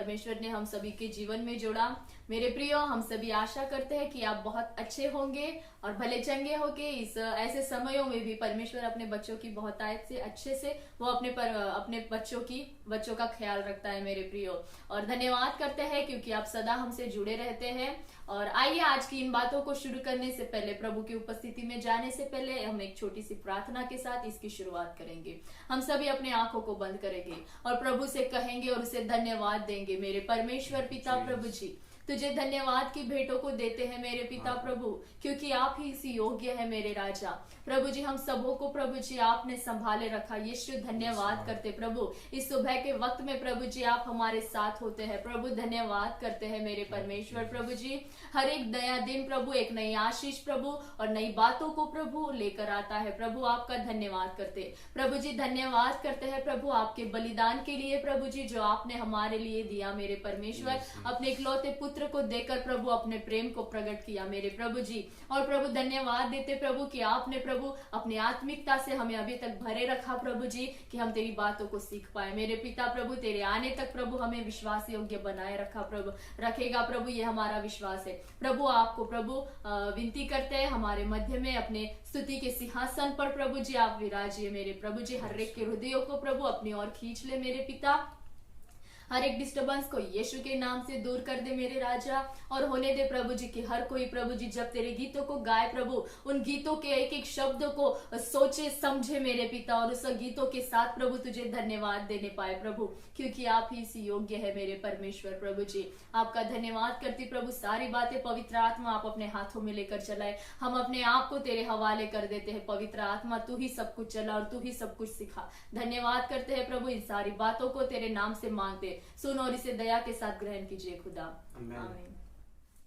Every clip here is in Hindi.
परमेश्वर ने हम सभी के जीवन में जोड़ा। मेरे प्रियो, हम सभी आशा करते हैं कि आप बहुत अच्छे होंगे और भले चंगे होंगे। इस ऐसे समयों में भी परमेश्वर अपने बच्चों की बहुतायत से अच्छे से वो अपने बच्चों का ख्याल रखता है मेरे प्रियो। और धन्यवाद करते हैं क्योंकि आप सदा हमसे जुड़े रहते हैं। और आइए आज की इन बातों को शुरू करने से पहले, प्रभु की उपस्थिति में जाने से पहले हम एक छोटी सी प्रार्थना के साथ इसकी शुरुआत करेंगे। हम सभी अपने आंखों को बंद करेंगे और प्रभु से कहेंगे और उसे धन्यवाद देंगे। मेरे परमेश्वर पिता प्रभु जी, तुझे धन्यवाद की भेंटों को देते हैं मेरे पिता प्रभु, क्योंकि आप ही इसी योग्य है मेरे राजा। प्रभु जी, हम सबों को प्रभु जी आपने संभाले रखा। यीशु धन्यवाद करते प्रभु, इस सुबह के वक्त में प्रभु जी आप हमारे साथ होते हैं। प्रभु धन्यवाद करते हैं मेरे परमेश्वर प्रभु जी। हर एक नया दिन प्रभु एक नई आशीष प्रभु और नई बातों को प्रभु लेकर आता है। प्रभु आपका धन्यवाद करते प्रभु जी, धन्यवाद करते हैं प्रभु आपके बलिदान के लिए प्रभु जी, जो आपने हमारे लिए दिया मेरे परमेश्वर। अपने इकलौते पुत्र को देकर प्रभु अपने प्रेम को प्रकट किया मेरे प्रभु जी। और प्रभु धन्यवाद देते प्रभु कि आपने प्रभु अपनी आत्मिकता से हमें अभी तक भरे रखा प्रभु जी, कि हम तेरी बातों को सीख पाए मेरे पिता प्रभु। तेरे आने तक प्रभु हमें विश्वास योग्य बनाए रखेगा प्रभु, ये हमारा विश्वास है प्रभु। आपको प्रभु विनती करते हैं हमारे मध्य में अपने स्तुति के सिंहासन पर प्रभु जी आप विराजिए मेरे प्रभु जी। हर एक के हृदयों को प्रभु अपनी ओर खींच ले मेरे पिता। हर एक डिस्टर्बेंस को यीशु के नाम से दूर कर दे मेरे राजा। और होने दे प्रभु जी कि हर कोई प्रभु जी जब तेरे गीतों को गाए प्रभु, उन गीतों के एक एक शब्द को सोचे समझे मेरे पिता, और उस गीतों के साथ प्रभु तुझे धन्यवाद देने पाए प्रभु, क्योंकि आप ही इसी योग्य है मेरे परमेश्वर प्रभु जी। आपका धन्यवाद करती प्रभु। सारी बातें पवित्र आत्मा आप अपने हाथों में लेकर चलाए। हम अपने आप को तेरे हवाले कर देते हैं पवित्र आत्मा, तू ही सब कुछ चला और तू ही सब कुछ सिखा। धन्यवाद करते हैं प्रभु, इन सारी बातों को तेरे नाम से मांगते सुन और इसे दया के साथ ग्रहण कीजिए खुदा, आमीन।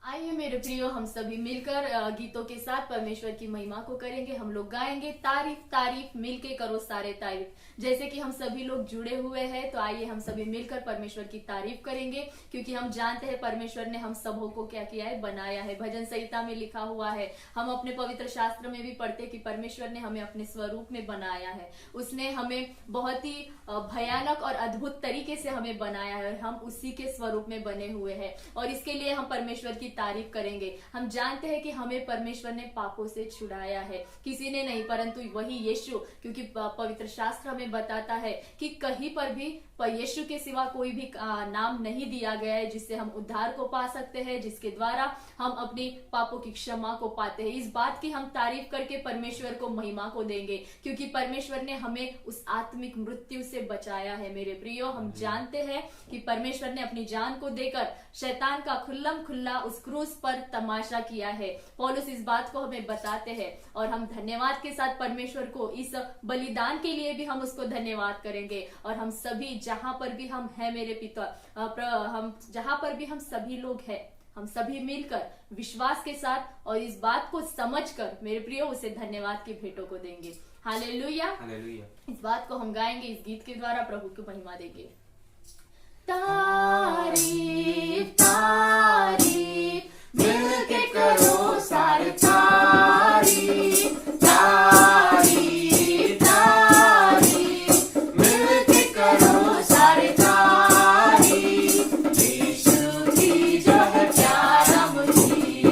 आइए मेरे प्रियो, हम सभी मिलकर गीतों के साथ परमेश्वर की महिमा को करेंगे। हम लोग गाएंगे तारीफ तारीफ मिलके करो सारे तारीफ। जैसे कि हम सभी लोग जुड़े हुए हैं, तो आइए हम सभी मिलकर परमेश्वर की तारीफ करेंगे, क्योंकि हम जानते हैं परमेश्वर ने हम सबों को क्या किया है, बनाया है। भजन संहिता में लिखा हुआ है, हम अपने पवित्र शास्त्र में भी पढ़ते कि परमेश्वर ने हमें अपने स्वरूप में बनाया है। उसने हमें बहुत ही भयानक और अद्भुत तरीके से हमें बनाया है। हम उसी के स्वरूप में बने हुए हैं और इसके लिए हम परमेश्वर की तारीफ करेंगे। हम जानते हैं कि हमें परमेश्वर ने पापों से छुड़ाया है, किसी ने नहीं परंतु वही यीशु, क्योंकि पवित्र शास्त्र हमें बताता है कि कहीं पर भी यीशु के सिवा कोई भी नाम नहीं दिया गया है जिससे हम उद्धार को पा सकते हैं, जिसके द्वारा हम अपनी पापों की क्षमा को पाते हैं। इस बात की हम तारीफ करके परमेश्वर को महिमा को देंगे, क्योंकि परमेश्वर ने हमें उस आत्मिक मृत्यु से बचाया है मेरे प्रियो। हम जानते हैं कि परमेश्वर ने अपनी जान को देकर शैतान का खुल्लम खुल्ला उस क्रूस पर तमाशा किया है। पौलुस इस बात को हमें बताते हैं और हम धन्यवाद के साथ परमेश्वर को इस बलिदान के लिए भी हम उसको धन्यवाद करेंगे। और हम सभी जहां पर भी हम हैं मेरे पिता, हम जहां पर भी हम सभी लोग हैं, हम सभी मिलकर विश्वास के साथ और इस बात को समझकर मेरे प्रियो उसे धन्यवाद की भेंटों को देंगे। Hallelujah, hallelujah. इस बात को हम गाएंगे, इस गीत के द्वारा प्रभु की महिमा देंगे। तारीफ तारीफ मिलके करो सारे तारीफ तारीफ तारीफ मिलके करो सारे तारीफ। यीशु की जो है प्यारा मुझी,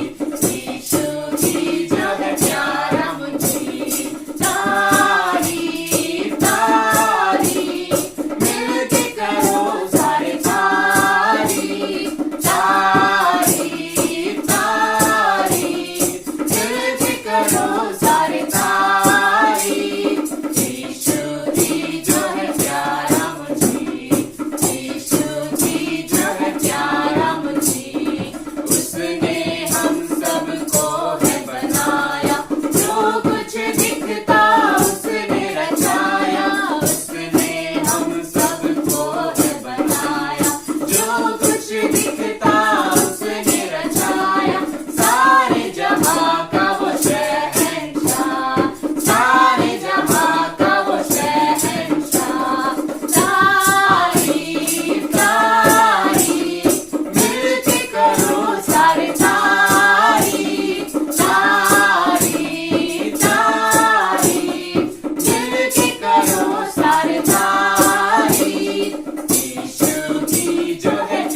यीशु की जो है प्यारा मुझी। तारीफ तारीफ मिलके करो सारे तारीफ तारीफ तारीफ मिलके करो सारे तारीफ। यीशु की जो है प्यारा मुझी, यीशु की जो है प्यारा मुझी। उसने हम सबको है बनाया, जो कुछ दिखता उसने रचाया। उसने हम सबको है बनाया, जो कुछ दिखता उसने रचाया। सारे जहां का वो शहंशाह, सारे जहां का वो शहंशाह। तारीफ तारीफ मिलके करो सारे तारीफ तारीफ तारीफ मिलके करो सारे तारीफ। यीशु की जो है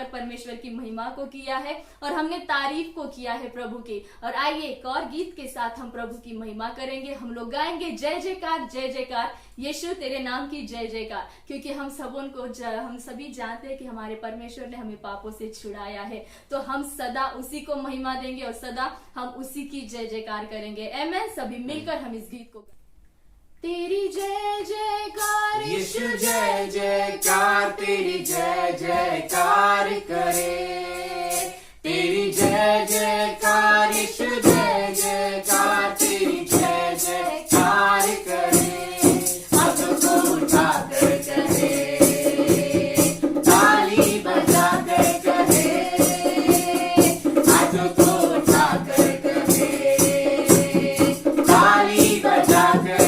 परमेश्वर की महिमा को किया है और हमने तारीफ को किया है प्रभु की। और आइए एक और गीत के साथ हम प्रभु की महिमा करेंगे। हम लोग गाएंगे जय जयकार यीशु तेरे नाम की जय जयकार, क्योंकि हम सभी जानते हैं कि हमारे परमेश्वर ने हमें पापों से छुड़ाया है। तो हम सदा उसी को महिमा देंगे और सदा हम उसी की जय जयकार करेंगे। आमेन। सभी मिलकर हम इस गीत को तेरी जय जयकार यीशु जय जयकार, तेरी जय जयकार करे, तेरी जय जयकार यीशु जय जयकार, तेरी जय जयकार करे। हाथों को उठाकर कहे, ताली बजाकर कहे, हाथों को उठाकर कहे, ताली बजाकर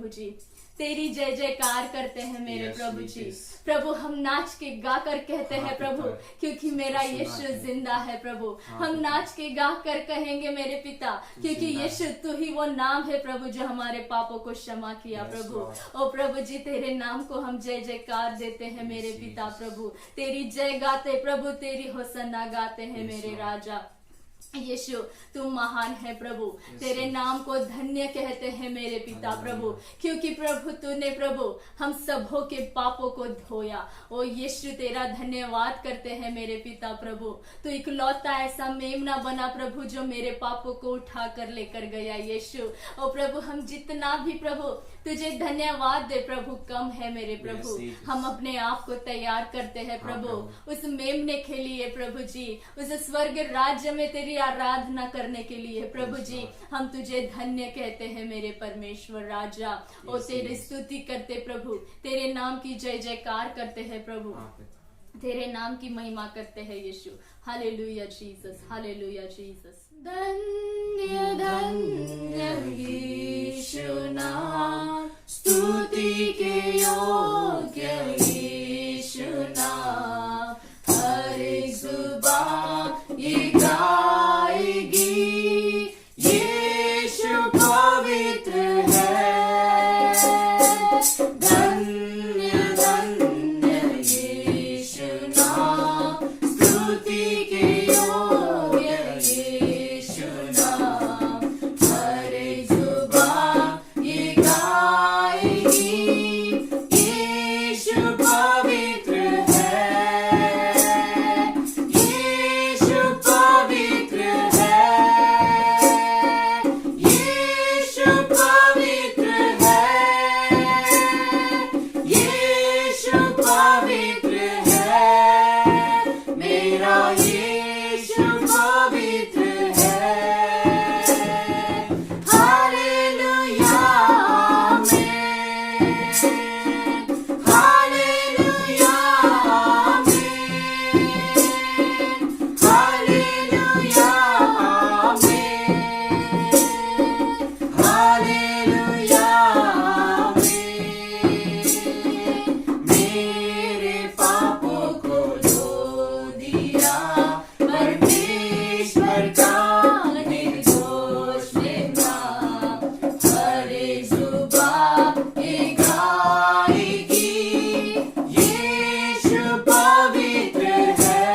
प्रभु जी, तेरी जय जयकार करते हैं मेरे Yes, Prabhu it ji. is. प्रभु हम नाच के गा कर कहते हाँ, हैं प्रभु, पिता। क्योंकि मेरा सुना यीशु है। जिंदा है प्रभु। हाँ, हम पिता। नाच के गा कर कहेंगे मेरे पिता, क्योंकि जिंदा है। यीशु तू ही वो नाम है प्रभु जो हमारे पापों को क्षमा किया Yes, प्रभु। Lord. ओ प्रभु जी, तेरे नाम को हम जय जयकार देते हैं मेरे Yes, पिता Jesus. प्रभु। तेरी जय गाते प्रभु, तेरी होसन्ना गाते हैं Yes, मेरे Lord. राजा। यीशु तू महान है प्रभु, Yes, तेरे Lord. नाम को धन्य कहते हैं मेरे पिता Hallelujah. प्रभु, क्योंकि प्रभु तूने प्रभु हम सबों के पापों को धोया। ओ यीशु तेरा धन्यवाद करते हैं मेरे पिता प्रभु। तू इकलौता ऐसा मेमना बना प्रभु जो मेरे पापों को उठा कर लेकर गया यीशु। ओ प्रभु हम जितना भी प्रभु तुझे धन्यवाद दे प्रभु कम है मेरे प्रभु। Yes, Jesus. हम अपने आप को तैयार करते हैं प्रभु प्रभु। उस मेमने के लिए प्रभु जी, उस स्वर्ग राज्य में तेरी आराधना करने के लिए प्रभु Yes, जी। Lord. हम तुझे धन्य कहते हैं मेरे परमेश्वर राजा। और Yes, तेरी yes. स्तुति करते प्रभु, तेरे नाम की जय जयकार करते हैं प्रभु, हाँ, पिता। तेरे नाम की महिमा करते हैं यीशु। Hallelujah Jesus, hallelujah Jesus. धन्य धन्य यीशु नाम, स्तुति के योग्य यीशु नाम। हर एक जुबान ये गाएगी, यीशु पवित्र है। धन्य धन्य यीशु नाम, स्तुति के योग्य यीशु नाम। हर एक जुबान ये गाएगी, यीशु पवित्र है। यीशु पवित्र है। यीशु पवित्र है। यीशु पवित्र है। मेरा यीशु पवित्र है। हालेलुया आमीन। हालेलुया आमीन। हालेलुया आमीन। हालेलुया आमीन। मेरे पापों को धो दिया परमेश्वर का निर्दोष निंदा। हर एक जुबान ये गाएगी, यीशु पवित्र है।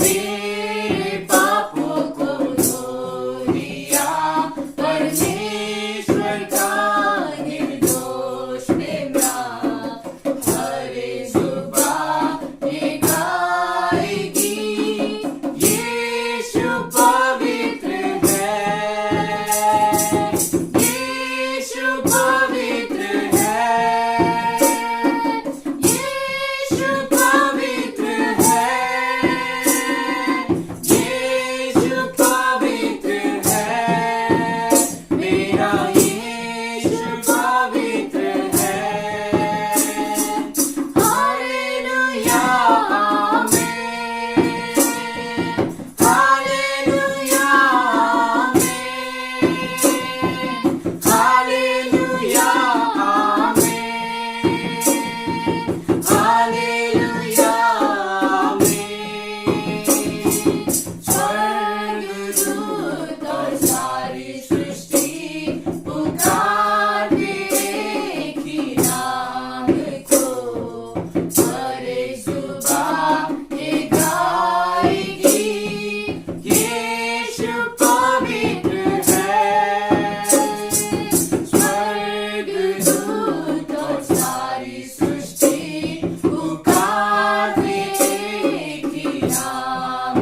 मेरे पापों को धो दिया परमेश्वर का निर्दोष निंदा। हर एक जुबान ये गाएगी, यीशु पवित्र है। यीशु पवित्र है। यीशु पवित्र है। यीशु पवित्र है। मेरा यीशु पवित्र है। हालेलुया आमीन। हालेलुया आमीन। हालेलुया आमीन। हालेलुया आमीन। स्वर्गदूत और सारी सृष्टि पुकारते एक ही नाम को। हर एक जुबान ये गाएगी, यीशु पवित्र है। स्वर्गदूत और सारी सृष्टि पुकारते एक ही नाम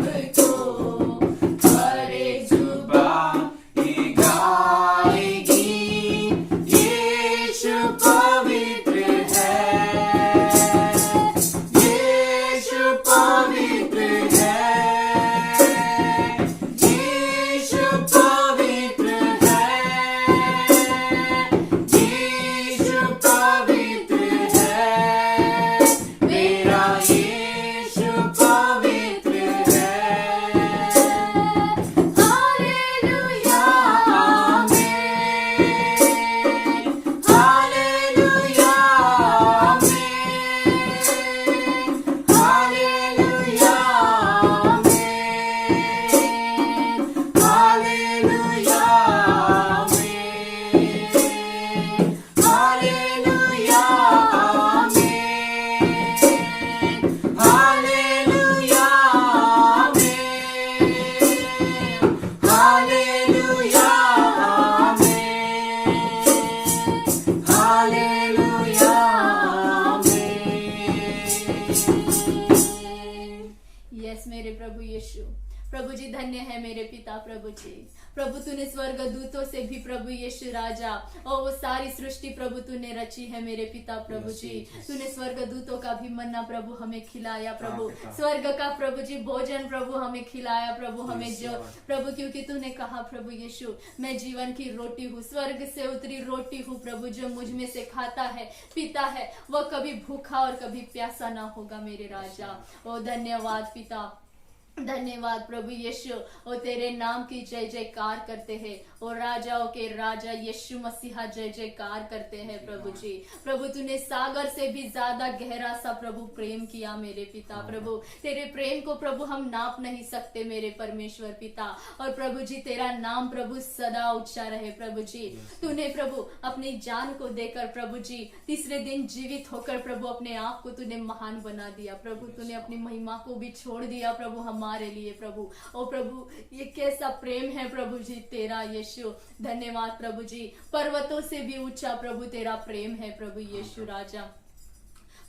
प्रभु यीशु। प्रभु जी धन्य है मेरे पिता प्रभु जी। प्रभु तूने स्वर्ग दूतों से भी प्रभु यीशु राजा और वो सारी सृष्टि प्रभु तूने रची है मेरे पिता प्रभु जी। तूने स्वर्ग दूतों का भी मन्ना प्रभु हमें खिलाया प्रभु, स्वर्ग का प्रभु जी भोजन प्रभु हमें खिलाया प्रभु हमें जो प्रभु, क्योंकि तूने कहा प्रभु यीशु मैं जीवन की रोटी हूँ, स्वर्ग से उतरी रोटी हूँ प्रभु, जो मुझ में से खाता है पीता है वह कभी भूखा और कभी प्यासा ना होगा मेरे राजा। ओ धन्यवाद पिता, धन्यवाद प्रभु यीशु। और तेरे नाम की जय जयकार करते हैं और राजाओं के राजा यीशु मसीहा जय जयकार करते हैं प्रभु जी। प्रभु तूने सागर से भी ज्यादा गहरा सा प्रभु प्रेम किया मेरे पिता प्रभु, तेरे प्रेम को प्रभु हम नाप नहीं सकते मेरे परमेश्वर पिता। और प्रभु जी तेरा नाम प्रभु सदा ऊंचा रहे प्रभु जी। तूने प्रभु अपनी जान को देकर प्रभु जी तीसरे दिन जीवित होकर प्रभु अपने आप को तूने महान बना दिया प्रभु, तूने अपनी महिमा को भी छोड़ दिया प्रभु हमारे लिए प्रभु। ओ प्रभु ये कैसा प्रेम है प्रभु जी तेरा यीशु। धन्यवाद प्रभु जी, पर्वतों से भी ऊंचा प्रभु तेरा प्रेम है प्रभु यीशु राजा।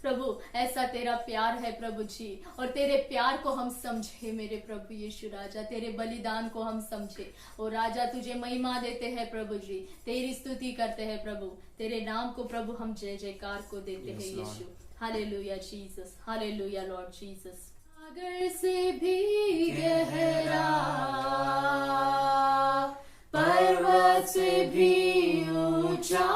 प्रभु ऐसा तेरा प्यार है प्रभु जी, और तेरे प्यार को हम समझे मेरे प्रभु यीशु राजा, तेरे बलिदान को हम समझे और राजा तुझे महिमा देते हैं प्रभु जी, तेरी स्तुति करते हैं प्रभु, तेरे नाम को प्रभु हम जय जयकार को देते हैं यीशु। Hallelujah Jesus, hallelujah lord Jesus. सागर से भी गहरा, पर्वत से भी ऊंचा,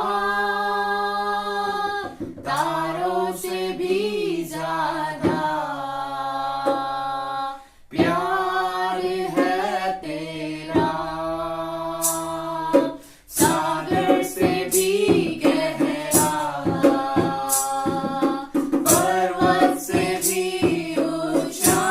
तारों से भी ज्यादा प्यार है तेरा। सागर से भी गहरा, पर्वत से भी ऊंचा,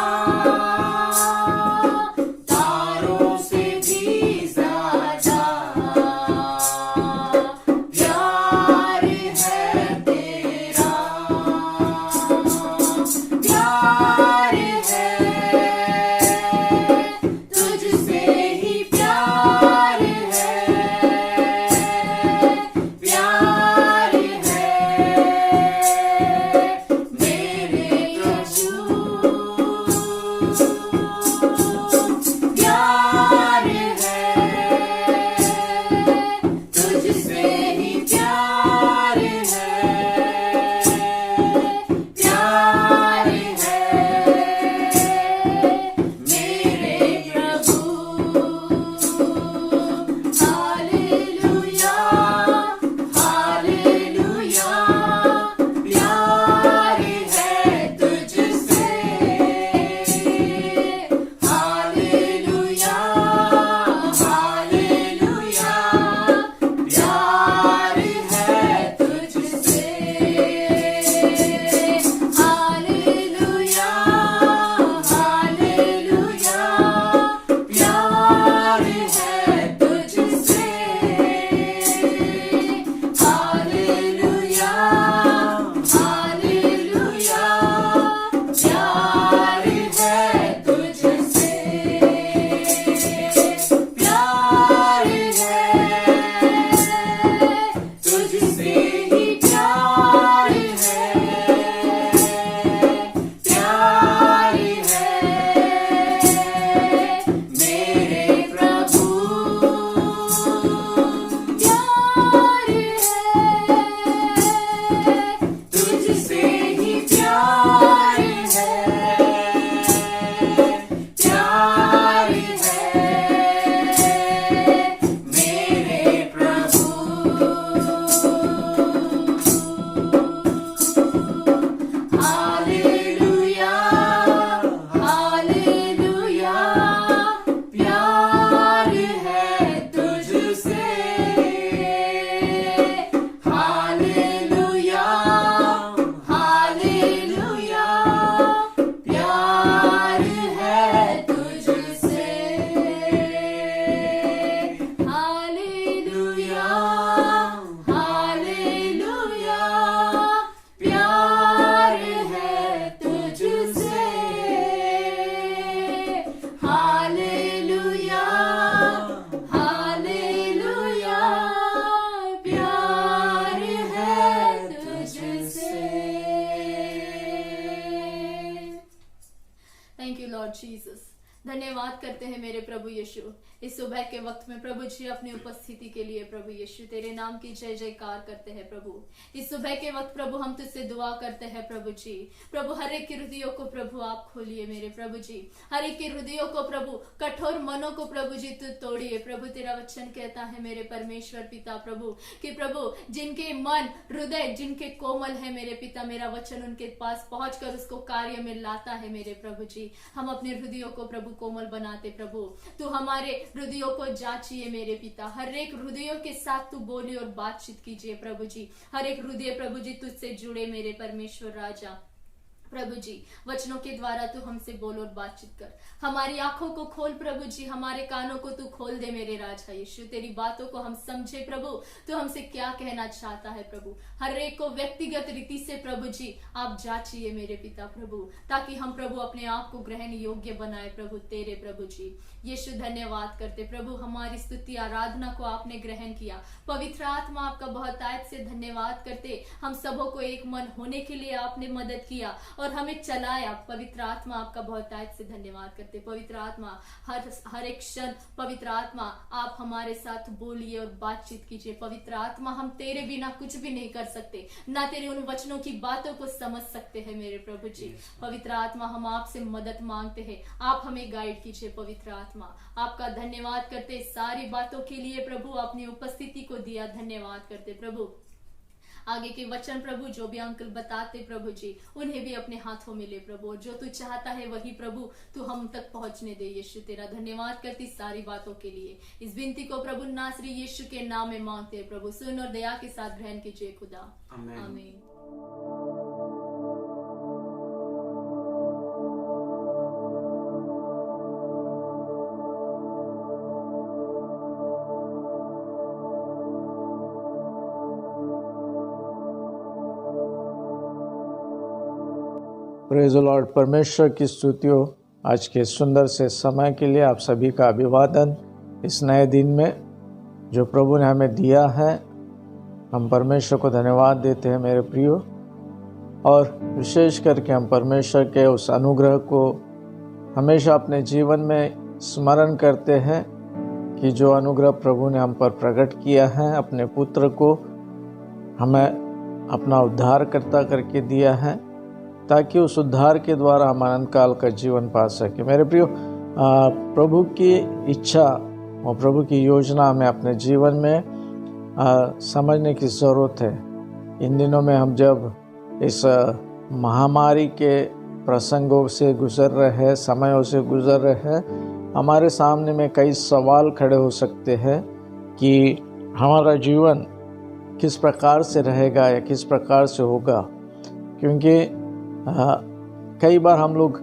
धन्यवाद करते हैं मेरे प्रभु यीशु, इस सुबह के वक्त में प्रभु जी अपनी उपस्थिति के लिए प्रभु यीशु तेरे नाम की जय जयकार करते हैं प्रभु। इस सुबह के वक्त प्रभु हम तुझसे दुआ करते हैं प्रभु जी। प्रभु हर एक के हृदयों को प्रभु आप खोलिए मेरे प्रभु जी, हर एक के हृदयों को प्रभु, कठोर मनों को प्रभु जी तू तोड़िए प्रभु। तेरा वचन कहता है मेरे परमेश्वर पिता प्रभु कि प्रभु जिनके मन हृदय जिनके कोमल है मेरे पिता, मेरा वचन उनके पास पहुंचकर उसको कार्य में लाता है मेरे प्रभु जी। हम अपने हृदयों को प्रभु कोमल बनाते प्रभु, तू हमारे हृदयों को जांचिए मेरे पिता, हर एक हृदयों के साथ तू बोलिए और बातचीत कीजिए प्रभु जी। हर एक हृदय प्रभु जी तुझसे जुड़े मेरे परमेश्वर राजा प्रभु जी। वचनों के द्वारा तू हमसे बोल और बातचीत कर, हमारी आंखों को खोल प्रभु जी, हमारे कानों को तू खोल दे मेरे राजा यीशु। तेरी बातों को हम समझे प्रभु, तू हमसे क्या कहना चाहता है प्रभु। हर एक को व्यक्तिगत रीति से प्रभु जी आप जांचिए मेरे पिता प्रभु, ताकि हम प्रभु अपने आप को ग्रहण योग्य बनाए प्रभु तेरे प्रभु जी। यीशु धन्यवाद करते प्रभु, हमारी स्तुति आराधना को आपने ग्रहण किया। पवित्र आत्मा आपका बहुत आयत से धन्यवाद करते, हम सबों को एक मन होने के लिए आपने मदद किया और हमें चलाया। पवित्र आत्मा आपका बहुत आयत से धन्यवाद करते। पवित्र आत्मा हर एक क्षण पवित्र आत्मा आप हमारे साथ बोलिए और बातचीत कीजिए। पवित्र आत्मा हम तेरे बिना कुछ भी नहीं कर सकते, ना तेरे उन वचनों की बातों को समझ सकते हैं मेरे प्रभु जी। पवित्र आत्मा हम आपसे मदद मांगते हैं, आप हमें गाइड कीजिए। पवित्र आत्मा आपका धन्यवाद करते सारी बातों के लिए प्रभु, अपनी उपस्थिति को दिया धन्यवाद करते प्रभु। आगे के वचन प्रभु जो भी अंकल बताते प्रभु जी, उन्हें भी अपने हाथों में ले प्रभु, और जो तू चाहता है वही प्रभु तू हम तक पहुंचने दे यीशु। तेरा धन्यवाद करती सारी बातों के लिए। इस विनती को प्रभु नासरी यीशु के नाम में मांगते हैं प्रभु, सुन और दया के साथ ग्रहण कीजिए खुदा, आमीन। Praise the Lord. परमेश्वर की स्तुति हो आज के सुंदर से समय के लिए। आप सभी का अभिवादन इस नए दिन में जो प्रभु ने हमें दिया है। हम परमेश्वर को धन्यवाद देते हैं मेरे प्रियो, और विशेष करके हम परमेश्वर के उस अनुग्रह को हमेशा अपने जीवन में स्मरण करते हैं कि जो अनुग्रह प्रभु ने हम पर प्रकट किया है, अपने पुत्र को हमें अपना उद्धारकर्ता करके दिया है, ताकि उस उद्धार के द्वारा हम अनंत काल का जीवन पा सके। मेरे प्रियो, प्रभु की इच्छा और प्रभु की योजना हमें अपने जीवन में समझने की ज़रूरत है। इन दिनों में हम जब इस महामारी के प्रसंगों से गुजर रहे हैं, समयों से गुजर रहे हैं, हमारे सामने में कई सवाल खड़े हो सकते हैं कि हमारा जीवन किस प्रकार से रहेगा या किस प्रकार से होगा। क्योंकि कई बार हम लोग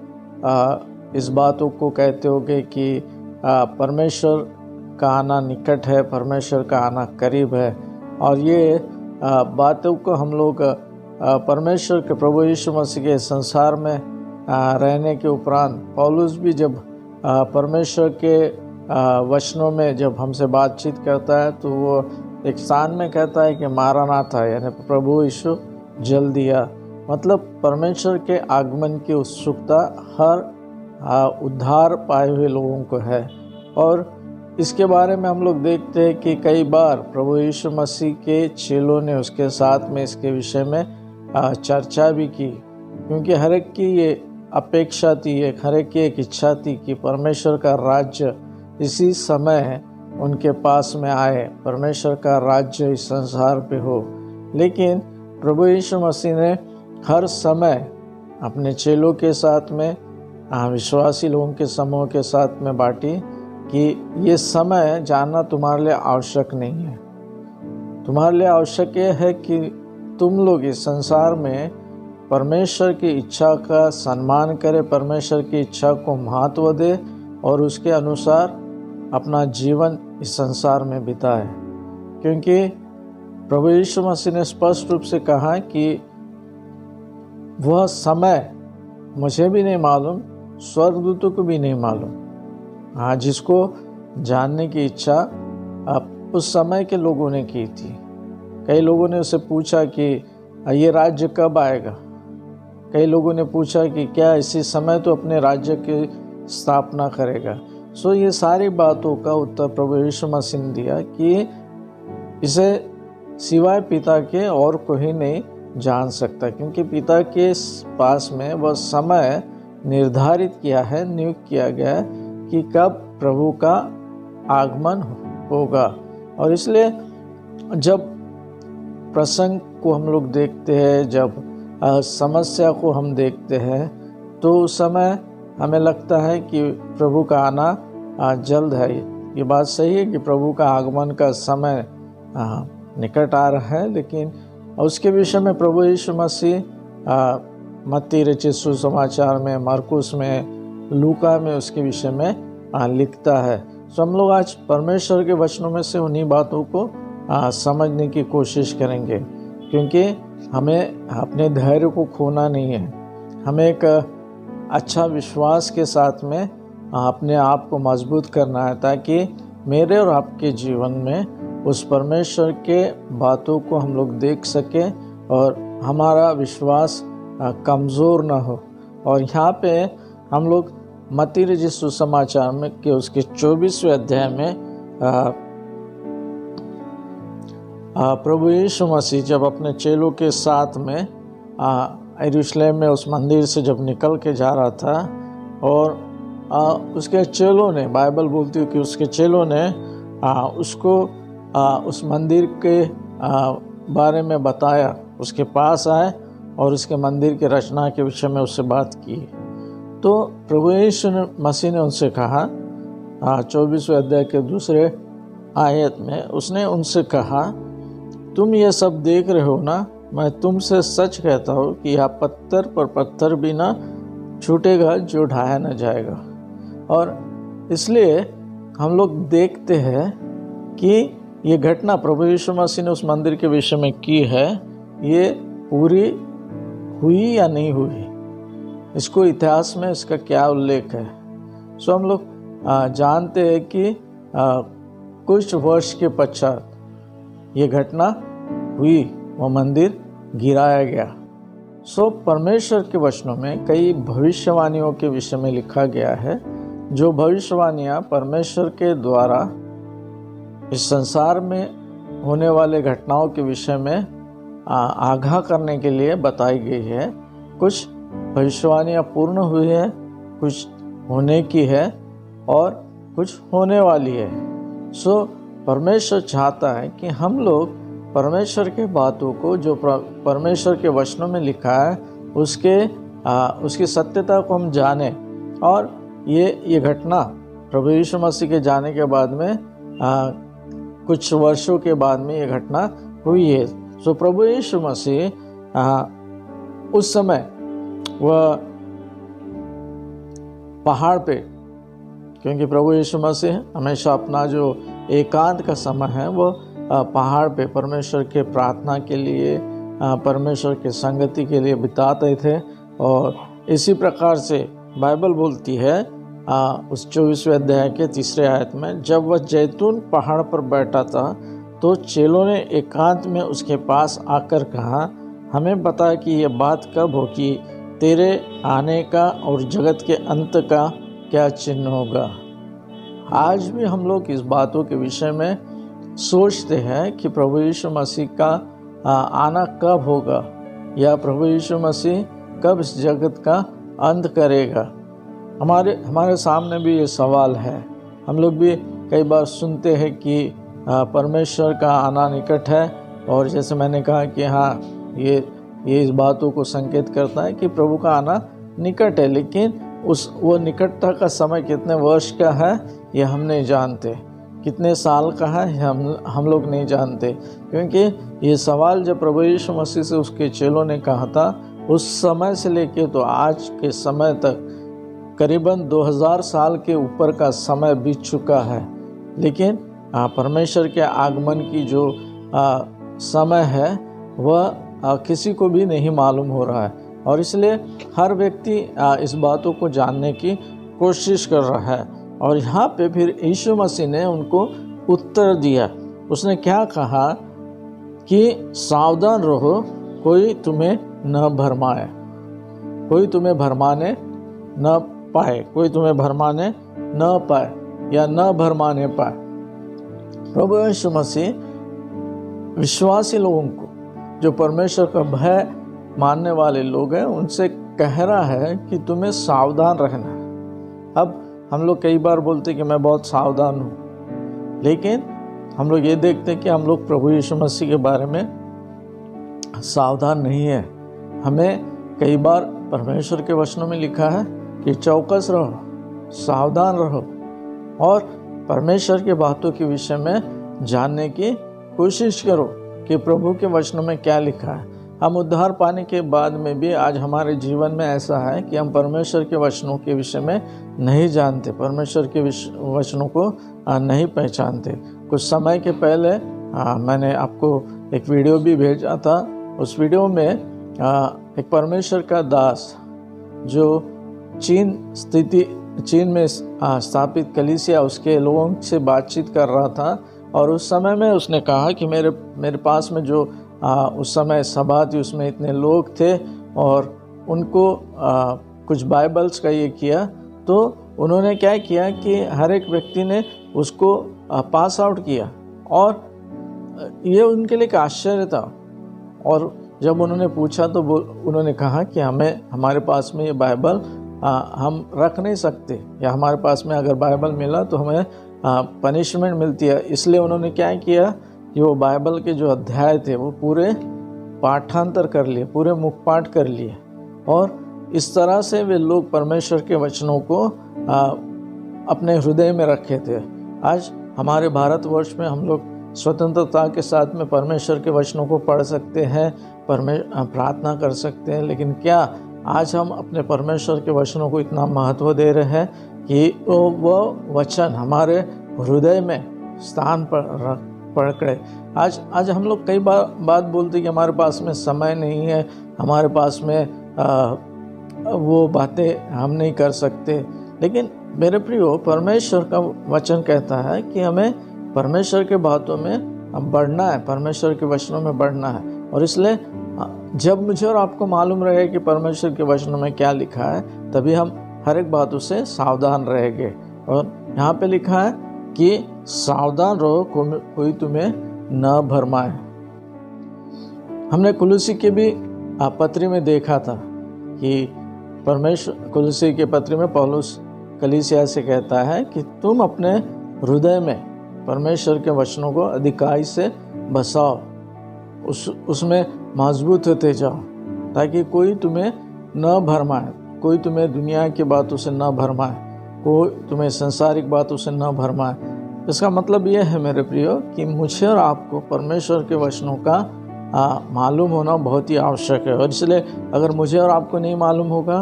इस बातों को कहते होंगे कि परमेश्वर का आना निकट है, परमेश्वर का आना करीब है, और ये बातों को हम लोग परमेश्वर के प्रभु यीशु मसीह के संसार में रहने के उपरांत पौलुस भी जब परमेश्वर के वचनों में जब हमसे बातचीत करता है तो वो एक स्थान में कहता है कि मारानाथा, यानी प्रभु यीशु जल्दी आ। मतलब परमेश्वर के आगमन की उत्सुकता हर उद्धार पाए हुए लोगों को है। और इसके बारे में हम लोग देखते हैं कि कई बार प्रभु यीशु मसीह के चेलों ने उसके साथ में इसके विषय में चर्चा भी की, क्योंकि हर एक की ये अपेक्षा थी, हर एक की एक इच्छा थी कि परमेश्वर का राज्य इसी समय उनके पास में आए, परमेश्वर का राज्य इस संसार पे हो। लेकिन प्रभु यीशु मसीह ने हर समय अपने चेलों के साथ में, विश्वासी लोगों के समूह के साथ में बांटी कि ये समय जानना तुम्हारे लिए आवश्यक नहीं है। तुम्हारे लिए आवश्यक ये है कि तुम लोग इस संसार में परमेश्वर की इच्छा का सम्मान करें, परमेश्वर की इच्छा को महत्व दे और उसके अनुसार अपना जीवन इस संसार में बिताए। क्योंकि प्रभु यीशु मसीह ने स्पष्ट रूप से कहा कि वह समय मुझे भी नहीं मालूम, स्वर्गदूतों को भी नहीं मालूम। हाँ, जिसको जानने की इच्छा अब उस समय के लोगों ने की थी। कई लोगों ने उससे पूछा कि ये राज्य कब आएगा। कई लोगों ने पूछा कि क्या इसी समय तो अपने राज्य की स्थापना करेगा। सो ये सारी बातों का उत्तर प्रभु यीशु मसीह ने दिया कि इसे सिवाय पिता के और कोई नहीं जान सकता, क्योंकि पिता के पास में वह समय निर्धारित किया है, नियुक्त किया गया है कि कब प्रभु का आगमन होगा। और इसलिए जब प्रसंग को हम लोग देखते हैं, जब समस्या को हम देखते हैं, तो उस समय हमें लगता है कि प्रभु का आना जल्द है। ये बात सही है कि प्रभु का आगमन का समय निकट आ रहा है, लेकिन उसके विषय में प्रभु यीशु मसीह मत्ती रचित सुसमाचार में, मरकुस में, लूका में उसके विषय में लिखता है। तो हम लोग आज परमेश्वर के वचनों में से उन्हीं बातों को समझने की कोशिश करेंगे, क्योंकि हमें अपने धैर्य को खोना नहीं है। हमें एक अच्छा विश्वास के साथ में अपने आप को मजबूत करना है, ताकि मेरे और आपके जीवन में उस परमेश्वर के बातों को हम लोग देख सकें और हमारा विश्वास कमज़ोर ना हो। और यहाँ पे हम लोग मत्ती रचित सुसमाचार में के उसके 24वें अध्याय में प्रभु यीशु मसीह जब अपने चेलों के साथ में यरूशलेम में उस मंदिर से जब निकल के जा रहा था, और उसके चेलों ने, बाइबल बोलती है कि उसके चेलों ने उसको उस मंदिर के बारे में बताया, उसके पास आए और उसके मंदिर के रचना के विषय में उससे बात की। तो प्रभु यीशु मसीह ने उनसे कहा, 24वें अध्याय के 2 आयत में उसने उनसे कहा, तुम ये सब देख रहे हो ना, मैं तुमसे सच कहता हूँ कि यह पत्थर पर पत्थर भी ना छूटेगा जो ढाया न जाएगा। और इसलिए हम लोग देखते हैं कि ये घटना प्रभु यीशु मसीह ने उस मंदिर के विषय में की है, ये पूरी हुई या नहीं हुई, इसको इतिहास में इसका क्या उल्लेख है। सो हम लोग जानते हैं कि कुछ वर्ष के पश्चात ये घटना हुई, वो मंदिर गिराया गया। सो परमेश्वर के वचनों में कई भविष्यवाणियों के विषय में लिखा गया है, जो भविष्यवाणियाँ परमेश्वर के द्वारा इस संसार में होने वाले घटनाओं के विषय में आगाह करने के लिए बताई गई है। कुछ भविष्यवाणियाँ पूर्ण हुई है, कुछ होने की है और कुछ होने वाली है। सो परमेश्वर चाहता है कि हम लोग परमेश्वर के बातों को, जो परमेश्वर के वचनों में लिखा है, उसकी सत्यता को हम जाने। और ये घटना प्रभु यीशु मसीह के जाने के बाद में कुछ वर्षों के बाद में ये घटना हुई है। सो प्रभु यीशु मसीह उस समय वह पहाड़ पे, क्योंकि प्रभु यीशु मसीह हमेशा अपना जो एकांत का समय है वो पहाड़ पे परमेश्वर के प्रार्थना के लिए, परमेश्वर के संगति के लिए बिताते थे। और इसी प्रकार से बाइबल बोलती है उस 24वें अध्याय के 3 आयत में, जब वह जैतून पहाड़ पर बैठा था तो चेलों ने एकांत में उसके पास आकर कहा, हमें बता कि यह बात कब होगी, तेरे आने का और जगत के अंत का क्या चिन्ह होगा। आज भी हम लोग इस बातों के विषय में सोचते हैं कि प्रभु यीशु मसीह का आना कब होगा, या प्रभु यीशु मसीह कब इस जगत का अंत करेगा। हमारे सामने भी ये सवाल है। हम लोग भी कई बार सुनते हैं कि परमेश्वर का आना निकट है, और जैसे मैंने कहा कि हाँ, ये इस बातों को संकेत करता है कि प्रभु का आना निकट है, लेकिन वो निकटता का समय कितने वर्ष का है ये हम नहीं जानते, कितने साल का है हम लोग नहीं जानते। क्योंकि ये सवाल जब प्रभु यीशु मसीह से उसके चेलों ने कहा था, उस समय से लेके तो आज के समय तक करीबन 2000 साल के ऊपर का समय बीत चुका है, लेकिन परमेश्वर के आगमन की जो समय है वह किसी को भी नहीं मालूम हो रहा है। और इसलिए हर व्यक्ति इस बातों को जानने की कोशिश कर रहा है। और यहाँ पे फिर यीशु मसीह ने उनको उत्तर दिया। उसने क्या कहा कि सावधान रहो, कोई तुम्हें न भरमाए, कोई तुम्हें भरमाने न पाए, कोई तुम्हें भरमाने न पाए या न भरमाने पाए। प्रभु यीशु मसीह विश्वासी लोगों को, जो परमेश्वर का भय मानने वाले लोग हैं, उनसे कह रहा है कि तुम्हें सावधान रहना है। अब हम लोग कई बार बोलते कि मैं बहुत सावधान हूँ, लेकिन हम लोग ये देखते हैं कि हम लोग प्रभु यीशु मसीह के बारे में सावधान नहीं है। हमें कई बार परमेश्वर के वचनों में लिखा है कि चौकस रहो, सावधान रहो और परमेश्वर की बातों के विषय में जानने की कोशिश करो कि प्रभु के वचनों में क्या लिखा है। हम उद्धार पाने के बाद में भी आज हमारे जीवन में ऐसा है कि हम परमेश्वर के वचनों के विषय में नहीं जानते, परमेश्वर के वचनों को नहीं पहचानते। कुछ समय के पहले मैंने आपको एक वीडियो भी भेजा था। उस वीडियो में एक परमेश्वर का दास जो चीन में स्थापित कलीसिया उसके लोगों से बातचीत कर रहा था, और उस समय में उसने कहा कि मेरे पास में जो उस समय सभा थी उसमें इतने लोग थे और उनको कुछ बाइबल्स का ये किया, तो उन्होंने क्या किया कि हर एक व्यक्ति ने उसको पास आउट किया, और ये उनके लिए एक आश्चर्य था। और जब उन्होंने पूछा तो उन्होंने कहा कि हमारे पास में ये बाइबल हम रख नहीं सकते, या हमारे पास में अगर बाइबल मिला तो हमें पनिशमेंट मिलती है। इसलिए उन्होंने क्या किया कि वो बाइबल के जो अध्याय थे वो पूरे पाठांतर कर लिए, पूरे मुखपाठ कर लिए, और इस तरह से वे लोग परमेश्वर के वचनों को अपने हृदय में रखे थे। आज हमारे भारतवर्ष में हम लोग स्वतंत्रता के साथ में परमेश्वर के वचनों को पढ़ सकते हैं, प्रार्थना कर सकते हैं, लेकिन क्या आज हम अपने परमेश्वर के वचनों को इतना महत्व दे रहे हैं कि वो वचन हमारे हृदय में स्थान पकड़े। आज हम लोग कई बात बोलते हैं कि हमारे पास में समय नहीं है, हमारे पास में वो बातें हम नहीं कर सकते, लेकिन मेरे प्रियो, परमेश्वर का वचन कहता है कि हमें परमेश्वर के बातों में बढ़ना है, परमेश्वर के वचनों में बढ़ना है। और इसलिए जब मुझे और आपको मालूम रहे कि परमेश्वर के वचनों में क्या लिखा है, तभी हम हर एक बातों से सावधान रहेंगे। और यहाँ पे लिखा है कि सावधान रहो, कोई तुम्हें न भरमाए। हमने कुलुसी के भी पत्री में देखा था कि परमेश्वर, कुलुसी के पत्री में पौलुस कलीसिया से कहता है कि तुम अपने हृदय में परमेश्वर के वचनों को अधिकाई से बसाओ, उसमें मजबूत होते जाओ, ताकि कोई तुम्हें न भरमाए, कोई तुम्हें दुनिया की बातों से न भरमाए, कोई तुम्हें सांसारिक बातों से न भरमाए। इसका मतलब यह है मेरे प्रियो कि मुझे और आपको परमेश्वर के वचनों का मालूम होना बहुत ही आवश्यक है। और इसलिए अगर मुझे और आपको नहीं मालूम होगा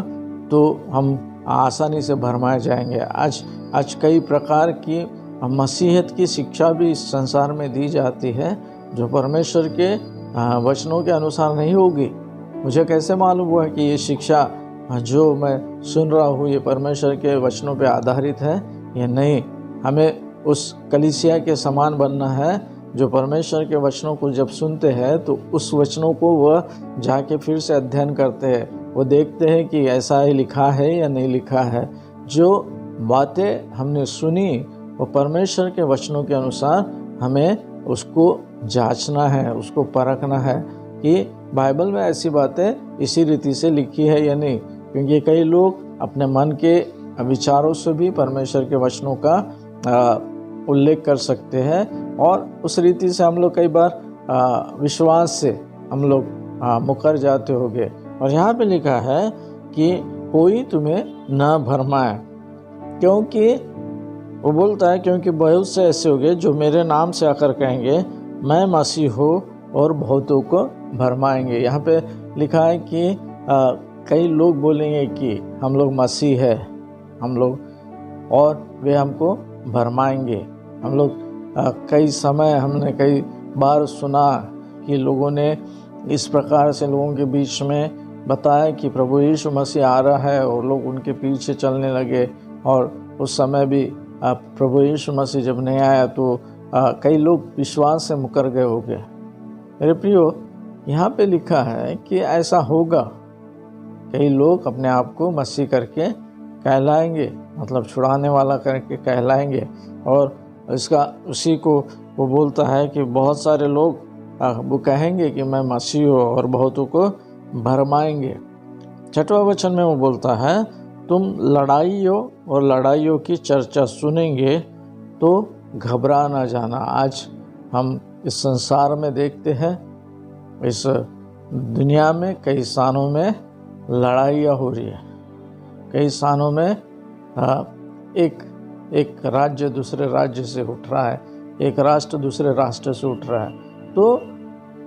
तो हम आसानी से भरमाए जाएंगे। आज कई प्रकार की मसीहत की शिक्षा भी इस संसार में दी जाती है जो परमेश्वर के वचनों के अनुसार नहीं होगी। मुझे कैसे मालूम हुआ कि ये शिक्षा जो मैं सुन रहा हूँ ये परमेश्वर के वचनों पे आधारित है या नहीं? हमें उस कलीसिया के समान बनना है जो परमेश्वर के वचनों को जब सुनते हैं तो उस वचनों को वह जाके फिर से अध्ययन करते हैं, वो देखते हैं कि ऐसा ही लिखा है या नहीं लिखा है। जो बातें हमने सुनी वो परमेश्वर के वचनों के अनुसार हमें उसको जांचना है, उसको परखना है कि बाइबल में ऐसी बातें इसी रीति से लिखी है या नहीं। क्योंकि कई लोग अपने मन के विचारों से भी परमेश्वर के वचनों का उल्लेख कर सकते हैं और उस रीति से हम लोग कई बार विश्वास से हम लोग मुकर जाते होंगे। और यहाँ पे लिखा है कि कोई तुम्हें न भरमाए, क्योंकि वो बोलता है क्योंकि बहुत से ऐसे होंगे जो मेरे नाम से आकर कहेंगे मैं मसीह हो और बहुतों को भरमाएंगे। यहाँ पे लिखा है कि कई लोग बोलेंगे कि हम लोग मसीह है, हम लोग, और वे हमको भरमाएंगे। हम लोग हमने कई बार सुना कि लोगों ने इस प्रकार से लोगों के बीच में बताया कि प्रभु यीशु मसीह आ रहा है और लोग उनके पीछे चलने लगे। और उस समय भी प्रभु यीशु मसीह जब नहीं आया तो कई लोग विश्वास से मुकर गए होंगे। मेरे प्रियो, यहाँ पे लिखा है कि ऐसा होगा। कई लोग अपने आप को मसीह करके कहलाएंगे, मतलब छुड़ाने वाला करके कहलाएंगे। और इसका उसी को वो बोलता है कि बहुत सारे लोग वो कहेंगे कि मैं मसीह हूँ और बहुतों को भरमाएंगे। 6वां वचन में वो बोलता है, तुम लड़ाइयों और लड़ाइयों की चर्चा सुनेंगे तो घबरा ना जाना। आज हम इस संसार में देखते हैं, इस दुनिया में कई स्थानों में लड़ाइयाँ हो रही है। कई स्थानों में एक राज्य दूसरे राज्य से उठ रहा है, एक राष्ट्र दूसरे राष्ट्र से उठ रहा है। तो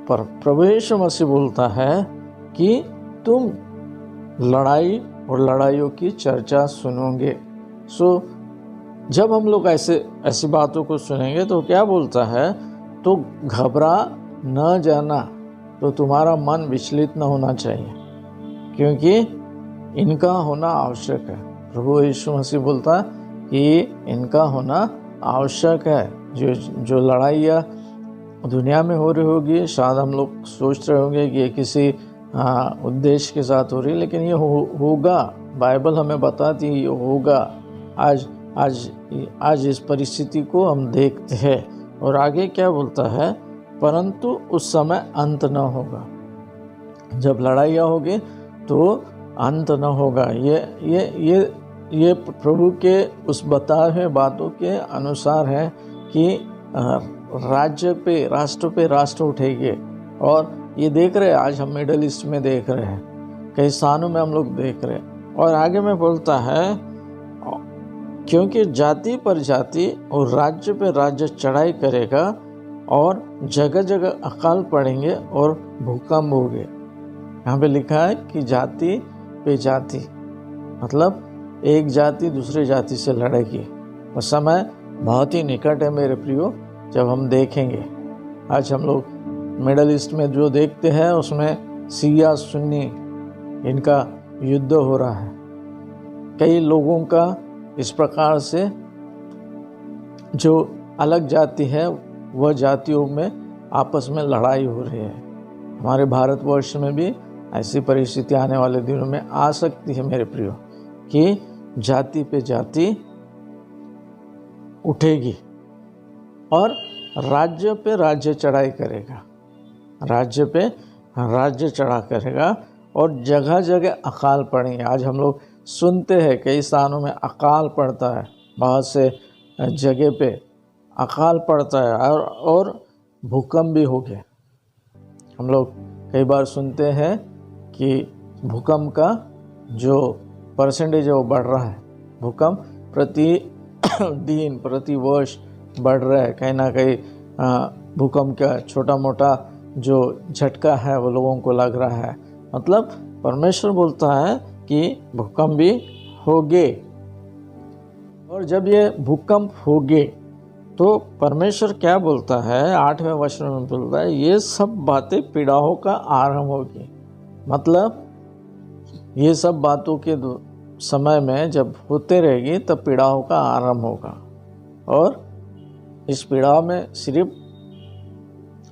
पर प्रभु यीशु मसीह बोलता है कि तुम लड़ाई और लड़ाइयों की चर्चा सुनोगे। जब हम लोग ऐसी बातों को सुनेंगे तो क्या बोलता है, तो घबरा न जाना, तो तुम्हारा मन विचलित न होना चाहिए, क्योंकि इनका होना आवश्यक है। प्रभु यीशु मसीह बोलता है कि इनका होना आवश्यक है। जो लड़ाइयाँ दुनिया में हो रही होगी, शायद हम लोग सोच रहे होंगे कि ये किसी उद्देश्य के साथ हो रही है, लेकिन ये होगा। बाइबल हमें बताती है ये होगा। आज इस परिस्थिति को हम देखते हैं। और आगे क्या बोलता है, परंतु उस समय अंत न होगा। जब लड़ाइयाँ होगी तो अंत न होगा। ये प्रभु के उस बताए हुए बातों के अनुसार है कि राष्ट्र पे राष्ट्र उठेंगे। और ये देख रहे हैं, आज हम मिडल ईस्ट में देख रहे हैं, कई स्थानों में हम लोग देख रहे हैं। और आगे में बोलता है, क्योंकि जाति पर जाति और राज्य पे राज्य चढ़ाई करेगा और जगह जगह अकाल पड़ेंगे और भूकंप होंगे। यहाँ पे लिखा है कि जाति पे जाति, मतलब एक जाति दूसरे जाति से लड़ेगी। और समय बहुत ही निकट है मेरे प्रियो, जब हम देखेंगे। आज हम लोग मिडल ईस्ट में जो देखते हैं उसमें सिया सुन्नी इनका युद्ध हो रहा है। कई लोगों का इस प्रकार से जो अलग जाति है वह जातियों में आपस में लड़ाई हो रही है। हमारे भारतवर्ष में भी ऐसी परिस्थिति आने वाले दिनों में आ सकती है मेरे प्रियो, कि जाति पे जाति उठेगी और राज्य पे राज्य चढ़ाई करेगा, राज्य पे राज्य चढ़ा करेगा और जगह जगह अकाल पड़ेंगे। आज हम लोग सुनते हैं कई स्थानों में अकाल पड़ता है, बहुत से जगह पे अकाल पड़ता है और भूकंप भी हो गए। हम लोग कई बार सुनते हैं कि भूकंप का जो परसेंटेज है वो बढ़ रहा है। भूकंप प्रति दिन प्रति वर्ष बढ़ रहा है। कहीं ना कहीं भूकंप का छोटा मोटा जो झटका है वो लोगों को लग रहा है। मतलब परमेश्वर बोलता है कि भूकंप भी होंगे। और जब ये भूकंप होंगे तो परमेश्वर क्या बोलता है, 8वें वचन में बोलता है, ये सब बातें पीड़ाओं का आरंभ होगी। मतलब ये सब बातों के समय में जब होते रहेगी तब पीड़ाओं का आरंभ होगा। और इस पीड़ा में सिर्फ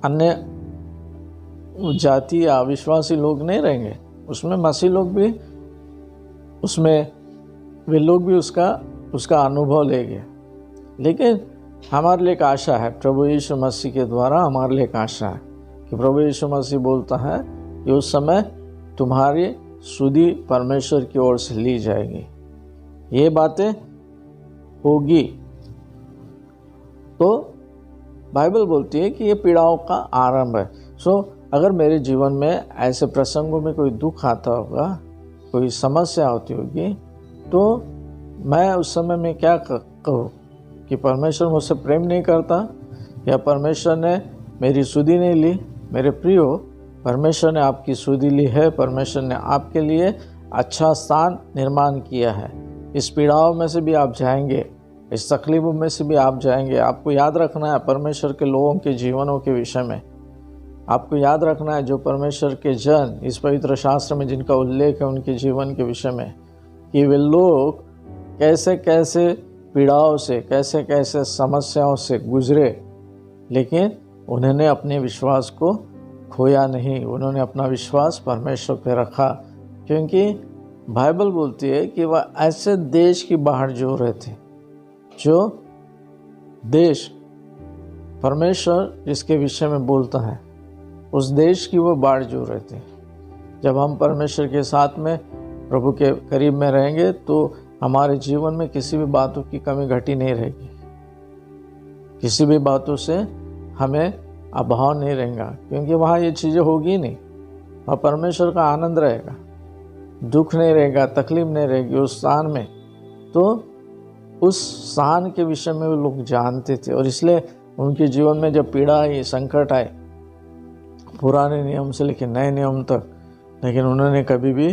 अन्य जाति या अविश्वासी लोग नहीं रहेंगे, उसमें मसीह लोग भी, उसमें वे लोग भी उसका अनुभव लेंगे। लेकिन हमारे लिए एक आशा है, प्रभु यीशु मसीह के द्वारा हमारे लिए एक आशा है कि प्रभु यीशु मसीह बोलता है कि उस समय तुम्हारी सुधि परमेश्वर की ओर से ली जाएगी। ये बातें होगी। तो बाइबल बोलती है कि ये पीड़ाओं का आरंभ है। अगर मेरे जीवन में ऐसे प्रसंगों में कोई दुख आता होगा, कोई समस्या होती होगी, तो मैं उस समय में क्या कहूँ कि परमेश्वर मुझसे प्रेम नहीं करता या परमेश्वर ने मेरी सुधि नहीं ली। मेरे प्रियो, परमेश्वर ने आपकी सुधि ली है। परमेश्वर ने आपके लिए अच्छा स्थान निर्माण किया है। इस पीड़ाओं में से भी आप जाएंगे, इस तकलीफों में से भी आप जाएंगे। आपको याद रखना है परमेश्वर के लोगों के जीवनों के विषय में। आपको याद रखना है जो परमेश्वर के जन इस पवित्र शास्त्र में जिनका उल्लेख है उनके जीवन के विषय में, कि वे लोग कैसे कैसे पीड़ाओं से, कैसे कैसे समस्याओं से गुजरे, लेकिन उन्होंने अपने विश्वास को खोया नहीं। उन्होंने अपना विश्वास परमेश्वर पे रखा, क्योंकि बाइबल बोलती है कि वह ऐसे देश की बाहर जो रहे थे, जो देश परमेश्वर जिसके विषय में बोलता है, उस देश की वो बाढ़ जो रहे थे। जब हम परमेश्वर के साथ में प्रभु के करीब में रहेंगे तो हमारे जीवन में किसी भी बातों की कमी घटी नहीं रहेगी, किसी भी बातों से हमें अभाव नहीं रहेगा, क्योंकि वहाँ ये चीज़ें होगी नहीं। और परमेश्वर का आनंद रहेगा, दुख नहीं रहेगा, तकलीफ नहीं रहेगी उस स्थान में। तो उस स्थान के विषय में वो लोग जानते थे, और इसलिए उनके जीवन में जब पीड़ा आई, संकट आए, पुराने नियम से लेकर नए नियम तक, लेकिन उन्होंने कभी भी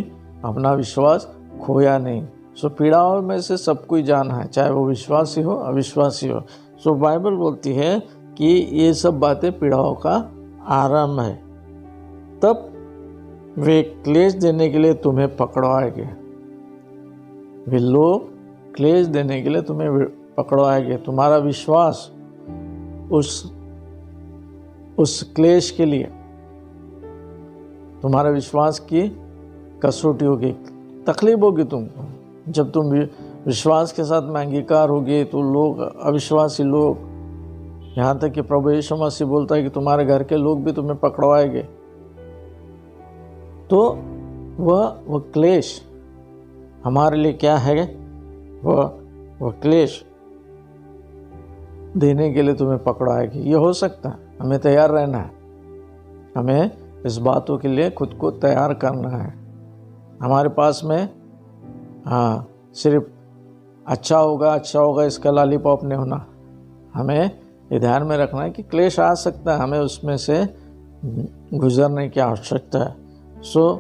अपना विश्वास खोया नहीं। सो पीड़ाओं में से सब कोई जाना है, चाहे वो विश्वासी हो अविश्वासी हो। सो बाइबल बोलती है कि ये सब बातें पीड़ाओं का आरंभ है। तब वे क्लेश देने के लिए तुम्हें पकड़वाएंगे, वे लोग क्लेश देने के लिए तुम्हें पकड़वाएंगे। तुम्हारा विश्वास उस क्लेश के लिए, तुम्हारा विश्वास की कसौटी होगी, तकलीफ होगी तुमको। जब तुम विश्वास के साथ में अंगीकार होगे तो लोग, अविश्वासी लोग, यहाँ तक कि प्रभु यीशु मसीह बोलता है कि तुम्हारे घर के लोग भी तुम्हें पकड़वाएंगे। तो वह क्लेश हमारे लिए क्या है? वह क्लेश देने के लिए तुम्हें पकड़वाएगी। ये हो सकता है, हमें तैयार रहना है, हमें इस बातों के लिए खुद को तैयार करना है। हमारे पास में सिर्फ अच्छा होगा इसका लॉलीपॉप नहीं होना। हमें ये ध्यान में रखना है कि क्लेश आ सकता है, हमें उसमें से गुजरने की आवश्यकता है। सो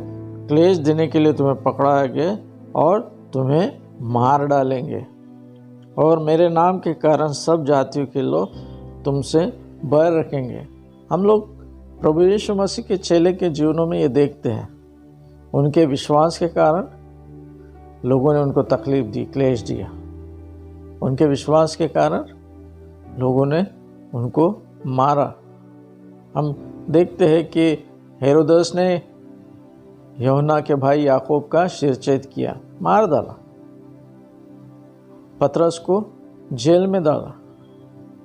क्लेश देने के लिए तुम्हें पकड़ाएंगे और तुम्हें मार डालेंगे, और मेरे नाम के कारण सब जातियों के लोग तुमसे बैर रखेंगे। हम लोग प्रभु यीशु मसीह के चेले के जीवनों में ये देखते हैं, उनके विश्वास के कारण लोगों ने उनको तकलीफ दी, क्लेश दिया। उनके विश्वास के कारण लोगों ने उनको मारा। हम देखते हैं कि हेरोदेस ने यूहन्ना के भाई याकूब का शिरच्छेद किया, मार डाला। पतरस को जेल में डाला।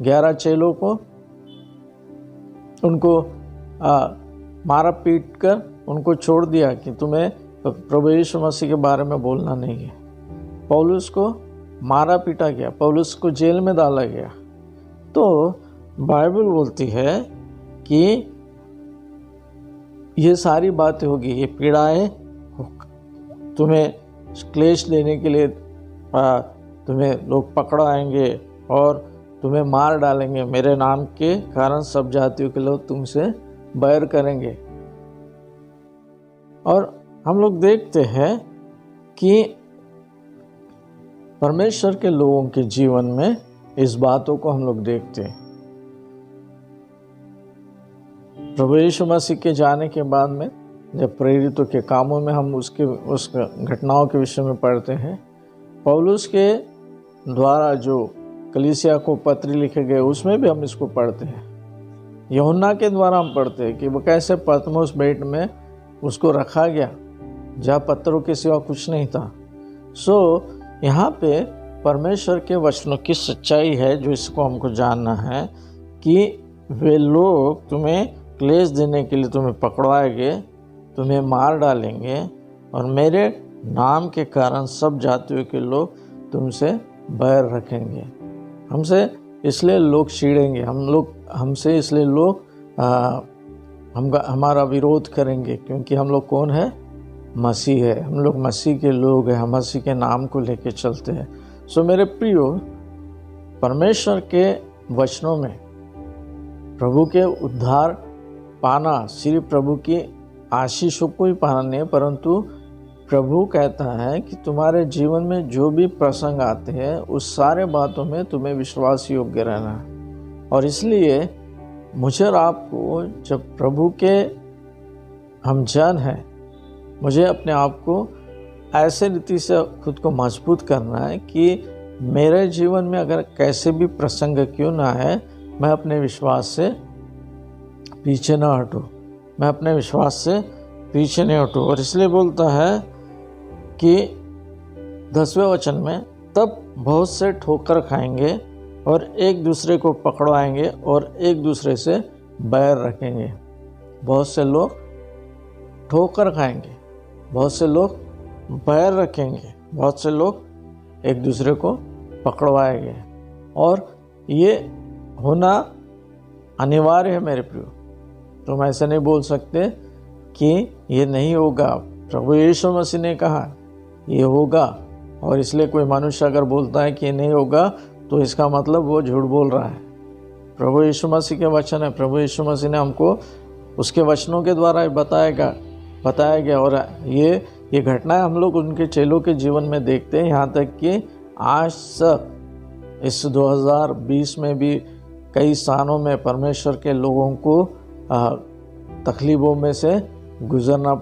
11 चेलों को उनको मारा पीट कर उनको छोड़ दिया कि तुम्हें प्रभु यीशु मसीह के बारे में बोलना नहीं है। पौलुस को मारा पीटा गया, पौलुस को जेल में डाला गया। तो बाइबल बोलती है कि ये सारी बातें होगी, ये पीड़ाएं तुम्हें क्लेश देने के लिए तुम्हें लोग पकड़ाएंगे और तुम्हें मार डालेंगे। मेरे नाम के कारण सब जातियों के लोग तुमसे बैर करेंगे। और हम लोग देखते हैं कि परमेश्वर के लोगों के जीवन में इस बातों को हम लोग देखते हैं। प्रभु यीशु मसीह के जाने के बाद में जब प्रेरितों के कामों में हम उस घटनाओं के विषय में पढ़ते हैं, पौलुस के द्वारा जो कलीसिया को पत्र लिखे गए उसमें भी हम इसको पढ़ते हैं। यूहन्ना के द्वारा हम पढ़ते हैं कि वो कैसे पतमोस बेट में उसको रखा गया, जहाँ पत्थरों के सिवा कुछ नहीं था। सो यहाँ पे परमेश्वर के वचनों की सच्चाई है जो इसको हमको जानना है कि वे लोग तुम्हें क्लेश देने के लिए तुम्हें पकड़वाएंगे, तुम्हें मार डालेंगे, और मेरे नाम के कारण सब जातियों के लोग तुमसे बैर रखेंगे। हमसे इसलिए लोग छीड़ेंगे, हमसे इसलिए लोग हमारा विरोध करेंगे, क्योंकि हम लोग कौन है? मसीह है। हम लोग मसीह के लोग हैं, हम मसीह के नाम को लेके चलते हैं। सो मेरे प्रियो, परमेश्वर के वचनों में प्रभु के उद्धार पाना सिर्फ प्रभु की आशीषों को ही पाना नहीं है, परंतु प्रभु कहता है कि तुम्हारे जीवन में जो भी प्रसंग आते हैं उस सारे बातों में तुम्हें विश्वास योग्य रहना है। और इसलिए मुझे और आपको, जब प्रभु के हम जन हैं, मुझे अपने आप को ऐसे रीति से खुद को मजबूत करना है कि मेरे जीवन में अगर कैसे भी प्रसंग क्यों ना है, मैं अपने विश्वास से पीछे ना हटूं, मैं अपने विश्वास से पीछे नहीं हटूं। और इसलिए बोलता है कि 10वें वचन में, तब बहुत से ठोकर खाएंगे और एक दूसरे को पकड़वाएंगे और एक दूसरे से बैर रखेंगे। बहुत से लोग ठोकर खाएंगे, बहुत से लोग बैर रखेंगे, बहुत से लोग एक दूसरे को पकड़वाएंगे, और ये होना अनिवार्य है मेरे प्रियो। तुम ऐसे नहीं बोल सकते कि ये नहीं होगा। प्रभु यीशु मसीह ने कहा ये होगा, और इसलिए कोई मनुष्य अगर बोलता है कि ये नहीं होगा तो इसका मतलब वो झूठ बोल रहा है। प्रभु यीशु मसीह के वचन है, प्रभु यीशु मसीह ने हमको उसके वचनों के द्वारा बताया गया, और ये घटनाएं हम लोग उनके चेलों के जीवन में देखते हैं। यहाँ तक कि आज तक इस 2020 में भी कई स्थानों में परमेश्वर के लोगों को तकलीफ़ों में से गुजरना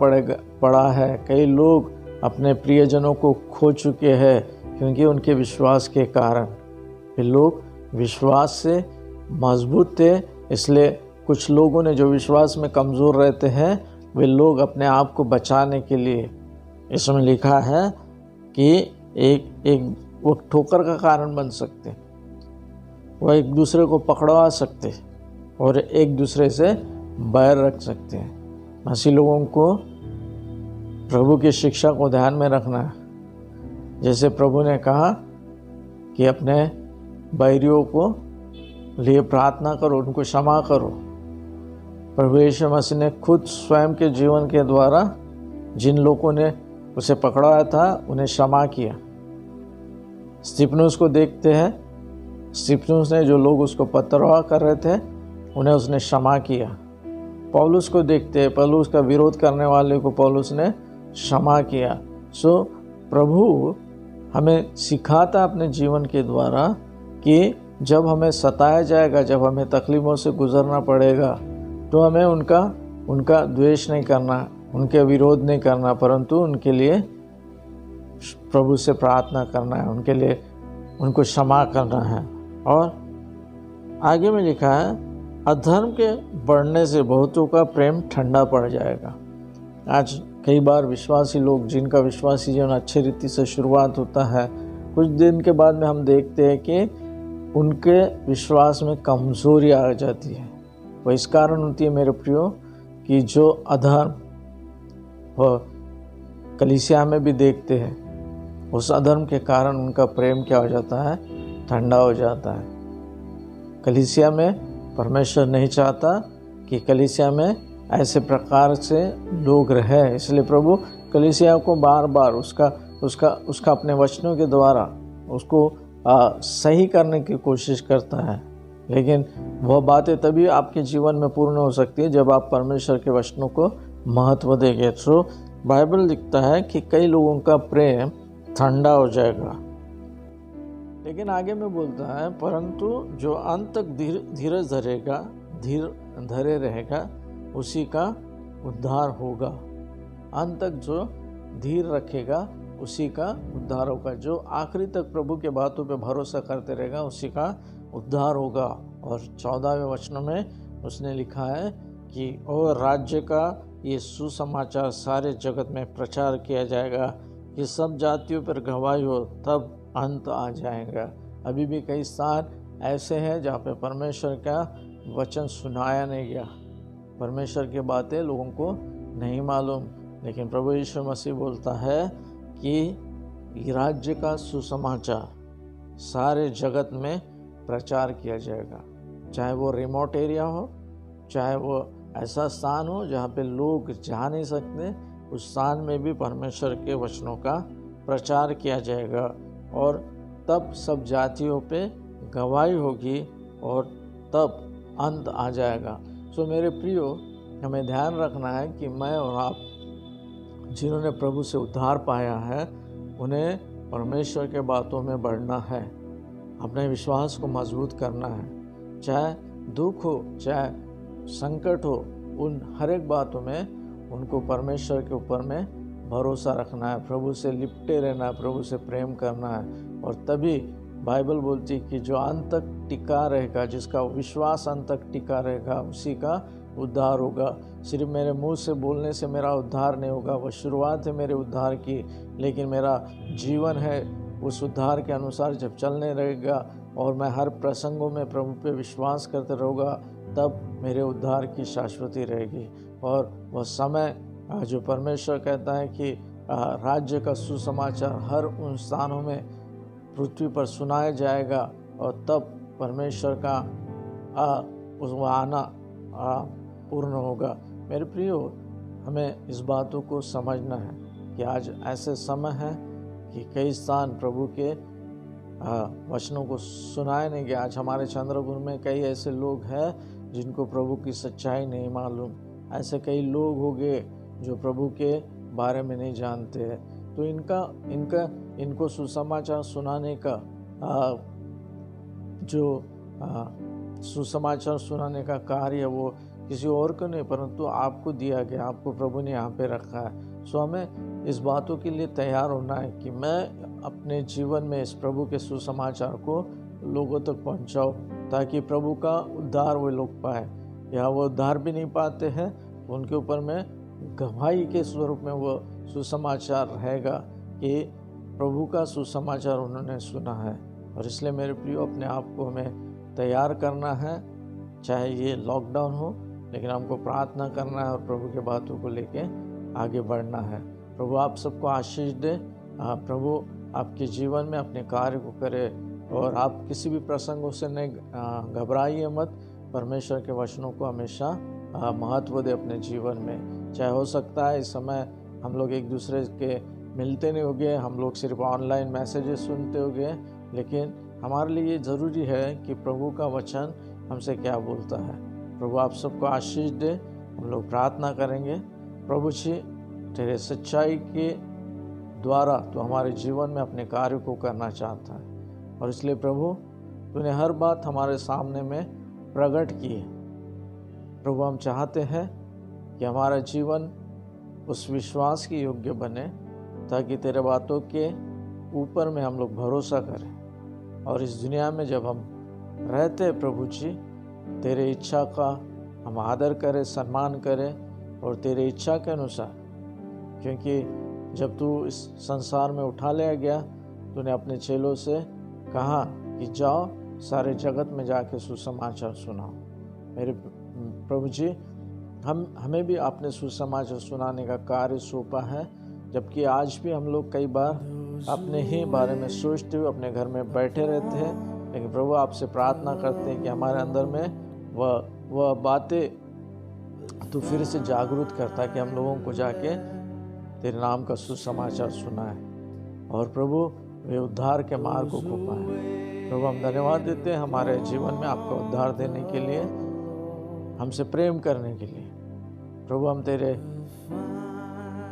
पड़ा है। कई लोग अपने प्रियजनों को खो चुके हैं क्योंकि उनके विश्वास के कारण। वे लोग विश्वास से मजबूत थे, इसलिए कुछ लोगों ने जो विश्वास में कमज़ोर रहते हैं वे लोग अपने आप को बचाने के लिए, इसमें लिखा है कि एक वो ठोकर का कारण बन सकते, वह एक दूसरे को पकड़वा सकते और एक दूसरे से बैर रख सकते हैं। ऐसे लोगों को प्रभु की शिक्षा को ध्यान में रखना है। जैसे प्रभु ने कहा कि अपने बैरियों को लिए प्रार्थना करो, उनको क्षमा करो। प्रभु यीशु मसीह ने खुद स्वयं के जीवन के द्वारा जिन लोगों ने उसे पकड़ाया था उन्हें क्षमा किया। स्तिफनुस को देखते हैं, स्तिफनुस ने जो लोग उसको पथरवाह कर रहे थे उन्हें उसने क्षमा किया। पौलुस को देखते हैं, पौलुस का विरोध करने वाले को पौलुस ने क्षमा किया। सो प्रभु हमें सिखाता अपने जीवन के द्वारा कि जब हमें सताया जाएगा, जब हमें तकलीफ़ों से गुजरना पड़ेगा, तो हमें उनका द्वेष नहीं करना, उनके विरोध नहीं करना, परंतु उनके लिए प्रभु से प्रार्थना करना है, उनके लिए उनको क्षमा करना है। और आगे में लिखा है, अधर्म के बढ़ने से बहुतों का प्रेम ठंडा पड़ जाएगा। आज कई बार विश्वासी लोग, जिनका विश्वासी जीवन अच्छी रीति से शुरुआत होता है, कुछ दिन के बाद में हम देखते हैं कि उनके विश्वास में कमज़ोरी आ जाती है। वो इस कारण होती है मेरे प्रियो कि जो अधर्म वो कलीसिया में भी देखते हैं, उस अधर्म के कारण उनका प्रेम क्या हो जाता है, ठंडा हो जाता है। कलीसिया में परमेश्वर नहीं चाहता कि कलीसिया में ऐसे प्रकार से लोग रहे, इसलिए प्रभु कलीसिया को बार बार उसका अपने वचनों के द्वारा उसको सही करने की कोशिश करता है। लेकिन वह बातें तभी आपके जीवन में पूर्ण हो सकती है जब आप परमेश्वर के वचनों को महत्व देंगे। तो बाइबल लिखता है कि कई लोगों का प्रेम ठंडा हो जाएगा, लेकिन आगे में बोलता है, परंतु जो अंत तक धीरज धरे रहेगा उसी का उद्धार होगा। अंत तक जो धीर रखेगा उसी का उद्धार होगा। जो आखिरी तक प्रभु के बातों पे भरोसा करते रहेगा उसी का उद्धार होगा। और 14वें वचन में उसने लिखा है कि और राज्य का ये सुसमाचार सारे जगत में प्रचार किया जाएगा कि सब जातियों पर गवाही हो, तब अंत आ जाएगा। अभी भी कई स्थान ऐसे हैं जहाँ पे परमेश्वर का वचन सुनाया नहीं गया, परमेश्वर की बातें लोगों को नहीं मालूम, लेकिन प्रभु यीशु मसीह बोलता है कि राज्य का सुसमाचार सारे जगत में प्रचार किया जाएगा। चाहे वो रिमोट एरिया हो, चाहे वो ऐसा स्थान हो जहाँ पे लोग जा नहीं सकते, उस स्थान में भी परमेश्वर के वचनों का प्रचार किया जाएगा और तब सब जातियों पे गवाही होगी और तब अंत आ जाएगा। सो मेरे प्रियो, हमें ध्यान रखना है कि मैं और आप जिन्होंने प्रभु से उद्धार पाया है उन्हें परमेश्वर के बातों में बढ़ना है, अपने विश्वास को मजबूत करना है। चाहे दुख हो, चाहे संकट हो, उन हर एक बातों में उनको परमेश्वर के ऊपर में भरोसा रखना है, प्रभु से लिपटे रहना है, प्रभु से प्रेम करना है। और तभी बाइबल बोलती है कि जो अंत तक टिका रहेगा, जिसका विश्वास अंत तक टिका रहेगा, उसी का उद्धार होगा। सिर्फ मेरे मुंह से बोलने से मेरा उद्धार नहीं होगा। वह शुरुआत है मेरे उद्धार की, लेकिन मेरा जीवन है उस उद्धार के अनुसार जब चलने रहेगा और मैं हर प्रसंगों में प्रभु पे विश्वास करते रहूँगा, तब मेरे उद्धार की शाश्वती रहेगी। और वह समय जो परमेश्वर कहता है कि राज्य का सुसमाचार हर उन स्थानों में पृथ्वी पर सुनाया जाएगा, और तब परमेश्वर का उस आना पूर्ण होगा। मेरे प्रियो, हमें इस बातों को समझना है कि आज ऐसे समय है कि कई स्थान प्रभु के वचनों को सुनाए नहीं गए। आज हमारे चंद्रपुर में कई ऐसे लोग हैं जिनको प्रभु की सच्चाई नहीं मालूम। ऐसे कई लोग हो गए जो प्रभु के बारे में नहीं जानते हैं। तो इनको सुसमाचार सुनाने का सुसमाचार सुनाने का कार्य वो किसी और को नहीं, परंतु आपको दिया गया, आपको प्रभु ने यहाँ पे रखा है। सो हमें इस बातों के लिए तैयार होना है कि मैं अपने जीवन में इस प्रभु के सुसमाचार को लोगों तक पहुँचाऊँ, ताकि प्रभु का उद्धार वो लोग पाए। या वो उद्धार भी नहीं पाते हैं, उनके ऊपर में गवाही के स्वरूप में वो सुसमाचार रहेगा कि प्रभु का सुसमाचार उन्होंने सुना है। और इसलिए मेरे प्रियो, अपने आप को हमें तैयार करना है, चाहे ये लॉकडाउन हो, लेकिन हमको प्रार्थना करना है और प्रभु के बातों को लेके आगे बढ़ना है। प्रभु आप सबको आशीष दे। प्रभु आपके जीवन में अपने कार्य को करे, और आप किसी भी प्रसंगों से नहीं घबराइए मत। परमेश्वर के वचनों को हमेशा महत्व दे अपने जीवन में। चाहे हो सकता है इस समय हम लोग एक दूसरे के मिलते नहीं होंगे, हम लोग सिर्फ ऑनलाइन मैसेजेस सुनते होंगे, लेकिन हमारे लिए ज़रूरी है कि प्रभु का वचन हमसे क्या बोलता है। प्रभु आप सबको आशीष दे। हम लोग प्रार्थना करेंगे। प्रभु जी, तेरे सच्चाई के द्वारा तो हमारे जीवन में अपने कार्य को करना चाहता है, और इसलिए प्रभु तूने हर बात हमारे सामने में प्रकट की है। प्रभु हम चाहते हैं कि हमारा जीवन उस विश्वास के योग्य बने, ताकि तेरे बातों के ऊपर में हम लोग भरोसा करें। और इस दुनिया में जब हम रहते हैं प्रभु जी, तेरे इच्छा का हम आदर करें, सम्मान करें, और तेरे इच्छा के अनुसार, क्योंकि जब तू इस संसार में उठा लिया गया, तूने अपने चेलों से कहा कि जाओ सारे जगत में जाके सुसमाचार सुनाओ। मेरे प्रभु जी, हमें भी आपने सुसमाचार सुनाने का कार्य सौंपा है, जबकि आज भी हम लोग कई बार अपने ही बारे में सोचते हुए अपने घर में बैठे रहते हैं। लेकिन प्रभु आपसे प्रार्थना करते हैं कि हमारे अंदर में वह बातें तो फिर से जागरूक करता है कि हम लोगों को जाके तेरे नाम का सुसमाचार सुनाए, और प्रभु वे उद्धार के मार्ग को पाए। प्रभु हम धन्यवाद देते हैं हमारे जीवन में आपका उद्धार देने के लिए, हमसे प्रेम करने के लिए। प्रभु हम तेरे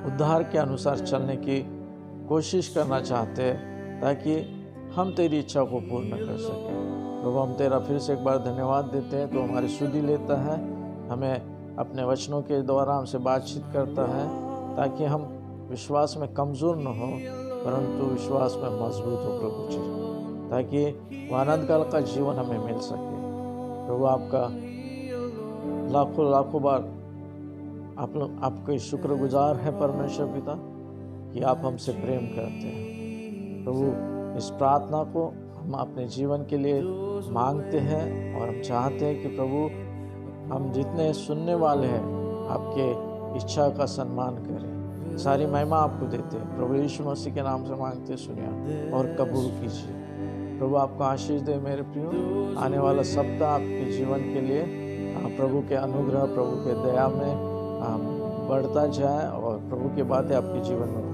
उद्धार के अनुसार चलने की कोशिश करना चाहते हैं, ताकि हम तेरी इच्छा को पूर्ण कर सकें। प्रभु हम तेरा फिर से एक बार धन्यवाद देते हैं। तो हमारी सुधि लेता है, हमें अपने वचनों के द्वारा हमसे बातचीत करता है, ताकि हम विश्वास में कमज़ोर न हो, परंतु विश्वास में मजबूत हो प्रभु जी, ताकि वह आनंद काल का जीवन हमें मिल सके। प्रभु आपका लाखों लाखों बार आपके शुक्रगुजार है परमेश्वर पिता, कि आप हमसे प्रेम करते हैं। प्रभु इस प्रार्थना को हम अपने जीवन के लिए मांगते हैं, और हम चाहते हैं कि प्रभु हम जितने सुनने वाले हैं आपके इच्छा का सम्मान करें। सारी महिमा आपको देते हैं। प्रभु यीशु मसीह के नाम से मांगते सुनिए और कबूल कीजिए। प्रभु आपको आशीष दे मेरे प्रियो। आने वाला सप्ताह आपके जीवन के लिए प्रभु के अनुग्रह, प्रभु के दया में बढ़ता जाए, और प्रभु की बातें आपके जीवन में